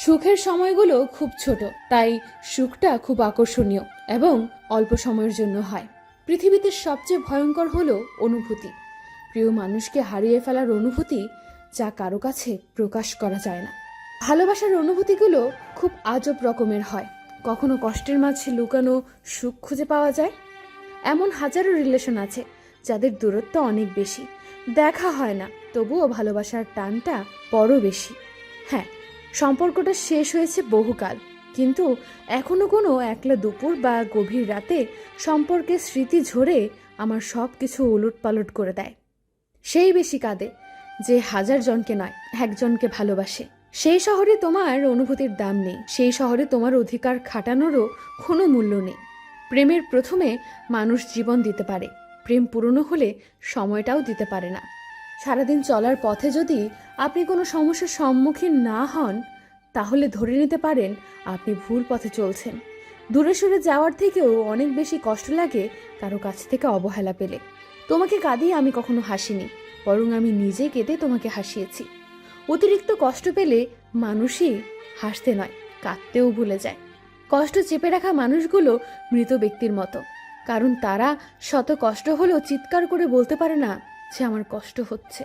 সুখের সময়গুলো খুব ছোট, তাই সুখটা খুব আকর্ষণীয় এবং অল্প সময়ের জন্য হয়। পৃথিবীতে সবচেয়ে ভয়ঙ্কর হলো অনুভূতি, প্রিয় মানুষকে হারিয়ে ফেলার অনুভূতি, যা কারো কাছে প্রকাশ করা যায় না। ভালোবাসার অনুভূতিগুলো খুব আজব রকমের হয়। কখনো কষ্টের মাঝে লুকানো সুখ খুঁজে পাওয়া যায়। এমন হাজারো রিলেশন আছে যাদের দূরত্ব অনেক বেশি, দেখা হয় না, তবুও ভালোবাসার টানটা বড় বেশি। হ্যাঁ, সম্পর্কটা শেষ হয়েছে বহুকাল, কিন্তু এখনো কোনো একলা দুপুর বা গভীর রাতে সম্পর্কের স্মৃতি ঝরে আমার সব কিছু উলটপালট করে দেয়। সেই বেশি কাঁদে যে হাজার জনকে নয়, একজনকে ভালোবাসে। সেই শহরে তোমার অনুভূতির দাম নেই, সেই শহরে তোমার অধিকার খাটানোরও কোনো মূল্য নেই। প্রেমের প্রথমে মানুষ জীবন দিতে পারে, প্রেম পুরনো হলে সময়টাও দিতে পারে না। সারাদিন চলার পথে যদি আপনি কোনো সমস্যার সম্মুখীন না হন, তাহলে ধরে নিতে পারেন আপনি ভুল পথে চলছেন। দূরে সরে যাওয়ার থেকেও অনেক বেশি কষ্ট লাগে কারো কাছ থেকে অবহেলা পেলে। তোমাকে কাঁদিয়ে আমি কখনো হাসিনি, বরং আমি নিজে কেঁদে তোমাকে হাসিয়েছি। অতিরিক্ত কষ্ট পেলে মানুষই হাসতে নয়, কাঁদতেও ভুলে যায়। কষ্ট চেপে রাখা মানুষগুলো মৃত ব্যক্তির মতো, কারণ তারা শত কষ্ট হলেও চিৎকার করে বলতে পারে না যে আমার কষ্ট হচ্ছে।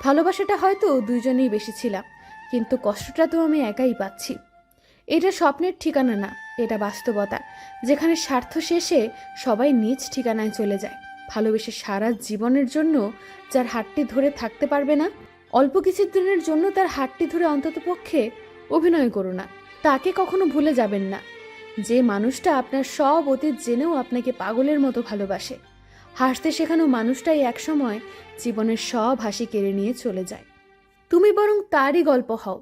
ভালোবাসাটা হয়তো দুইজনেই বেশি ছিলাম, কিন্তু কষ্টটা তো আমি একাই পাচ্ছি। এটা স্বপ্নের ঠিকানা না, এটা বাস্তবতা, যেখানে স্বার্থ শেষে সবাই নিজ ঠিকানায় চলে যায়। ভালোবেসে সারা জীবনের জন্য যার হাতটি ধরে থাকতে পারবে না, অল্প কিছু দিনের জন্য তার হাতটি ধরে অন্ততপক্ষে অভিনয় করো না। তাকে কখনো ভুলে যাবেন না, যে মানুষটা আপনার সব অতীত জেনেও আপনাকে পাগলের মতো ভালোবাসে। হাসতে শেখানো মানুষটাই একসময় জীবনের সব হাসি কেড়ে নিয়ে চলে যায়। তুমি বরং তারই গল্প হও,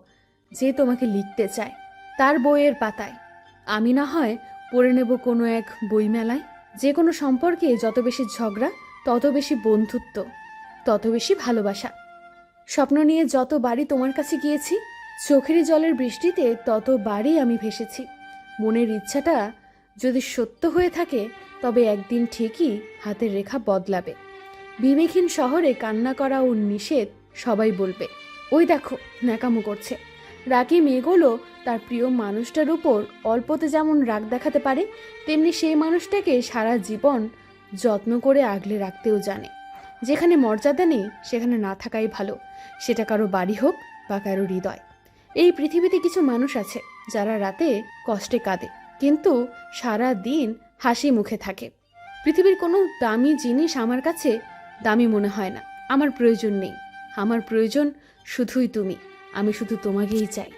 যে তোমাকে লিখতে চায় তার বইয়ের পাতায়। আমি না হয় পড়ে নেব কোনো এক বইমেলায়। যে কোনো সম্পর্কে যত বেশি ঝগড়া, তত বেশি বন্ধুত্ব, তত বেশি ভালোবাসা। স্বপ্ন নিয়ে যত বাড়ি তোমার কাছে গিয়েছি, চোখেরই জলের বৃষ্টিতে ততবারই আমি ভেসেছি। মনের ইচ্ছাটা যদি সত্য হয়ে থাকে, তবে একদিন ঠিকই হাতের রেখা বদলাবে। বিবেকহীন শহরে কান্না করা ও নিষেধ, সবাই বলবে ওই দেখো ন্যাকামো করছে। রাগী মেয়েগুলো তার প্রিয় মানুষটার উপর অল্পতে যেমন রাগ দেখাতে পারে, তেমনি সেই মানুষটাকে সারা জীবন যত্ন করে আগলে রাখতেও জানে। যেখানে মর্যাদা নেই সেখানে না থাকাই ভালো, সেটা কারো বাড়ি হোক বা কারো হৃদয়। এই পৃথিবীতে কিছু মানুষ আছে যারা রাতে কষ্টে কাঁদে, কিন্তু সারা দিন হাসি মুখে থাকে। পৃথিবীর কোনো দামি জিনিস আমার কাছে দামি মনে হয় না। আমার প্রয়োজন নেই, আমার প্রয়োজন শুধুই তুমি। আমি শুধু তোমাকেই চাই।